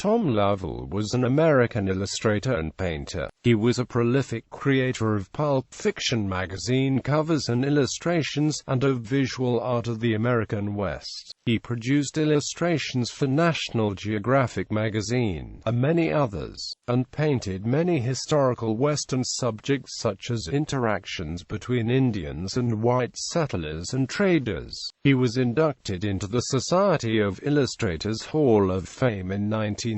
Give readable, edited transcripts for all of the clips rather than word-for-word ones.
Tom Lovell was an American illustrator and painter. He was a prolific creator of pulp fiction magazine covers and illustrations, and of visual art of the American West. He produced illustrations for National Geographic magazine, and many others, and painted many historical Western subjects such as interactions between Indians and white settlers and traders. He was inducted into the Society of Illustrators Hall of Fame in 1974.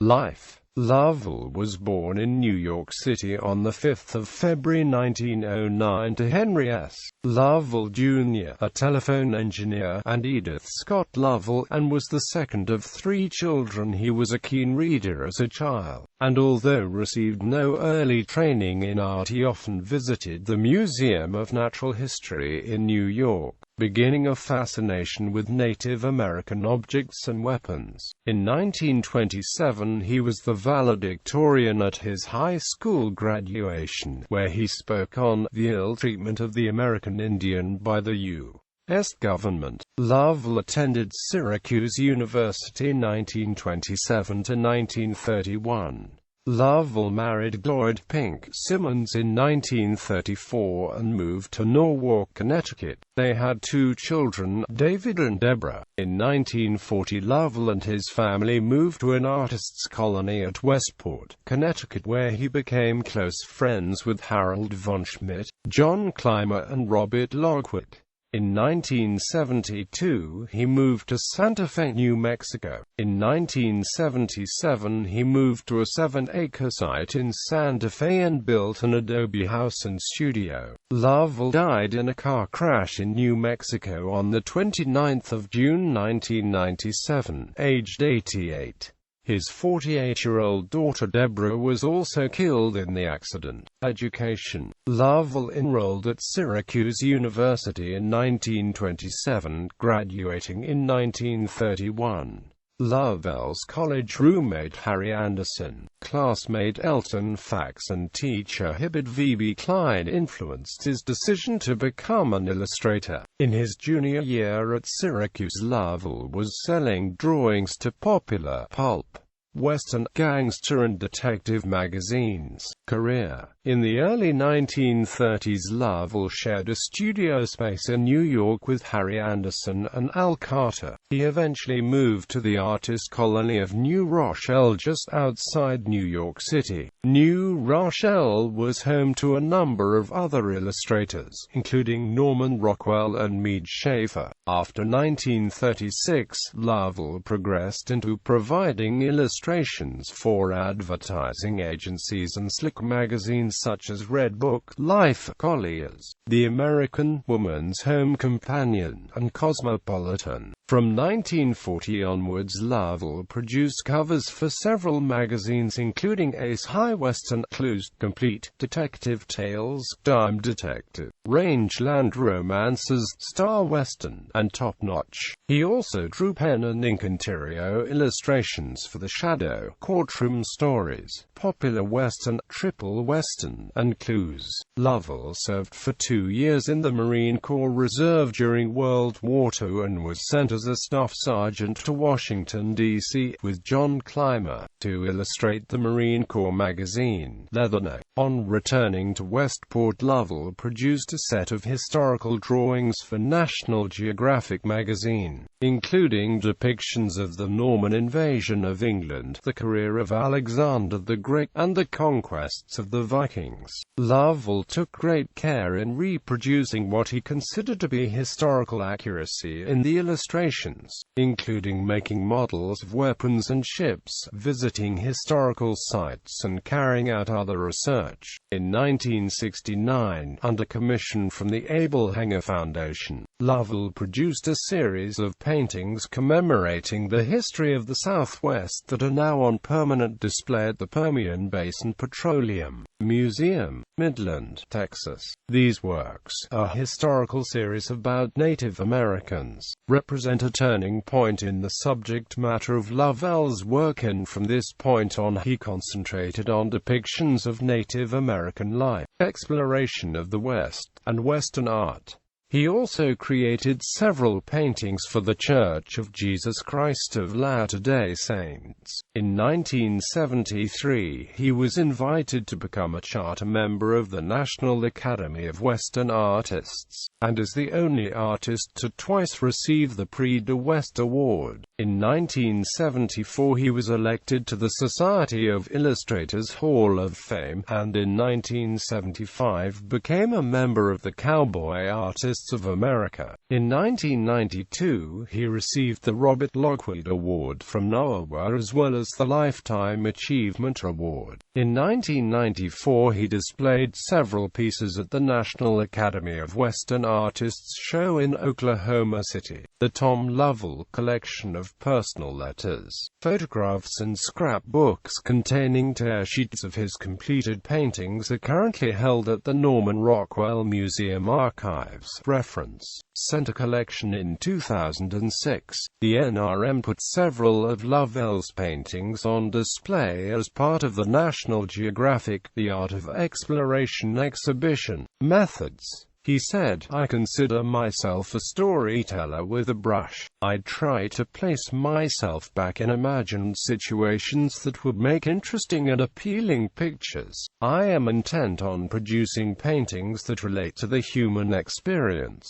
Life. Lovell was born in New York City on 5 February 1909 to Henry S. Lovell, Jr., a telephone engineer, and Edith Scott Lovell, and was the second of 3 children. He was a keen reader as a child, and although received no early training in art, he often visited the Museum of Natural History in New York, beginning a fascination with Native American objects and weapons. In 1927 he was the valedictorian at his high school graduation, where he spoke on the ill treatment of the American Indian by the U.S. government. Lovell attended Syracuse University 1927 to 1931. Lovell married Lloyd Pink Simmons in 1934 and moved to Norwalk, Connecticut. They had 2 children, David and Deborah. In 1940 Lovell and his family moved to an artists' colony at Westport, Connecticut, where he became close friends with Harold von Schmidt, John Clymer and Robert Lockwood. In 1972, he moved to Santa Fe, New Mexico. In 1977, he moved to a 7-acre site in Santa Fe and built an adobe house and studio. Lovell died in a car crash in New Mexico on 29 June 1997, aged 88. His 48-year-old daughter Deborah was also killed in the accident. Education. Lovell enrolled at Syracuse University in 1927, graduating in 1931. Lovell's college roommate Harry Anderson, classmate Elton Fax and teacher Hibbert V.B. Klein influenced his decision to become an illustrator. In his junior year at Syracuse, Lovell was selling drawings to popular pulp, Western, gangster and detective magazines. Career. In the early 1930s, Lovell shared a studio space in New York with Harry Anderson and Al Carter. He eventually moved to the artist colony of New Rochelle just outside New York City. New Rochelle was home to a number of other illustrators, including Norman Rockwell and Mead Schaefer. After 1936, Lovell progressed into providing illustrations for advertising agencies and slick magazines such as Redbook, Life, Collier's, The American, Woman's Home Companion, and Cosmopolitan. From 1940 onwards, Lovell produced covers for several magazines including Ace High, Western, Clues, Complete, Detective Tales, Dime Detective, Rangeland Romances, Star Western, and Top Notch. He also drew pen and ink interior illustrations for The Shadow, Courtroom Stories, Popular Western, Triple Western, and Clues. Lovell served for 2 years in the Marine Corps Reserve during World War II and was sent as a staff sergeant to Washington, D.C., with John Clymer, to illustrate the Marine Corps magazine, Leatherneck. On returning to Westport, Lovell produced a set of historical drawings for National Geographic magazine, including depictions of the Norman invasion of England, the career of Alexander the Great, and the conquests of the Vikings. Lovell took great care in reproducing what he considered to be historical accuracy in the illustrations, including making models of weapons and ships, visiting historical sites and carrying out other research. In 1969, under commission from the Abel Hanger Foundation, Lovell produced a series of paintings commemorating the history of the Southwest that are now on permanent display at the Permian Basin Petroleum Museum, Midland, Texas. These works, a historical series about Native Americans, represent a turning point in the subject matter of Lovell's work, and from this point on he concentrated on depictions of Native American life, exploration of the West, and Western art. He also created several paintings for the Church of Jesus Christ of Latter-day Saints. In 1973, he was invited to become a charter member of the National Academy of Western Artists, and is the only artist to twice receive the Prix de West Award. In 1974, he was elected to the Society of Illustrators Hall of Fame, and in 1975 became a member of the Cowboy Artists of America. In 1992, he received the Robert Lockwood Award from NOAA as well as the Lifetime Achievement Award. In 1994, he displayed several pieces at the National Academy of Western Artists show in Oklahoma City. The Tom Lovell collection of personal letters, photographs and scrapbooks containing tear sheets of his completed paintings are currently held at the Norman Rockwell Museum Archives. Reference: Center Collection. In 2006, the NRM put several of Lovell's paintings on display as part of the National Geographic The Art of Exploration exhibition. Methods: he said, "I consider myself a storyteller with a brush. I try to place myself back in imagined situations that would make interesting and appealing pictures. I am intent on producing paintings that relate to the human experience."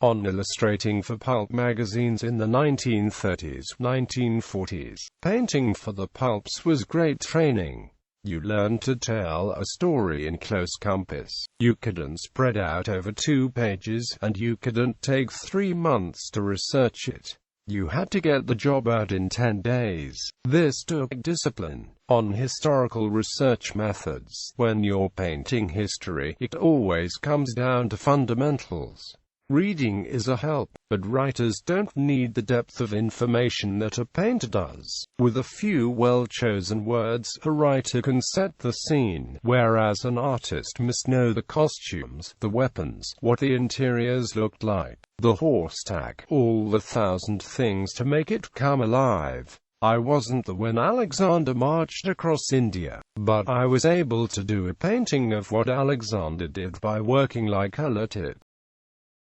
On illustrating for pulp magazines in the 1930s, 1940s, painting for the pulps was great training. You learned to tell a story in close compass. You couldn't spread out over 2 pages, and you couldn't take 3 months to research it. You had to get the job out in 10 days. This took discipline. On historical research methods, when you're painting history, it always comes down to fundamentals. Reading is a help, but writers don't need the depth of information that a painter does. With a few well-chosen words, a writer can set the scene, whereas an artist must know the costumes, the weapons, what the interiors looked like, the horse tack, all the 1,000 things to make it come alive. I wasn't there when Alexander marched across India, but I was able to do a painting of what Alexander did by working like a luddite.